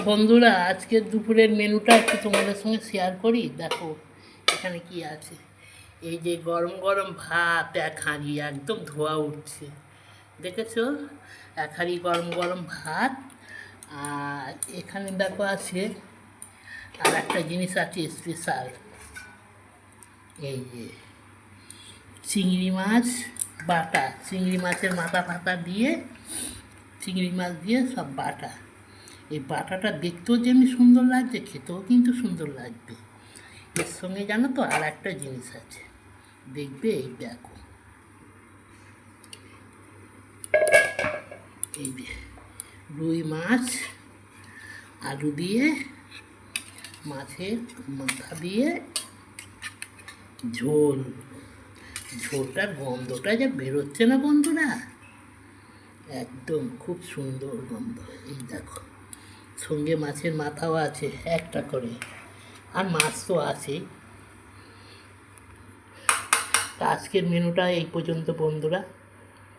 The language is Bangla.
বন্ধুরা, আজকের দুপুরের মেনুটা একটু তোমাদের সঙ্গে শেয়ার করি। দেখো এখানে কি আছে। এই যে গরম গরম ভাত, এক হাঁড়ি একদম ধোয়া উঠছে, দেখেছো? এক হাঁড়ি গরম গরম ভাত। আর এখানে দেখো আছে আর একটা জিনিস আছে স্পেশাল, এই যে চিংড়ি মাছ বাটা, চিংড়ি মাছের মাথা ফাতা দিয়ে, চিংড়ি মাছ দিয়ে সব বাটা। এই বাটাটা দেখতেও যেমনি সুন্দর লাগছে, খেতেও কিন্তু সুন্দর লাগবে। এর সঙ্গে জানো তো আর একটা জিনিস আছে, দেখবে, এই দেখো, এই যে রুই মাছ আলু দিয়ে, মাছের মাথা দিয়ে ঝোল। ঝোলটার গন্ধটা যা বেরোচ্ছে না বন্ধুরা, একদম খুব সুন্দর গন্ধ। এই দেখো, সঙ্গে মাছের মাথাও আছে একটা করে, আর মাছ তো আছেই। আজকের মেনুটা এই পর্যন্ত বন্ধুরা।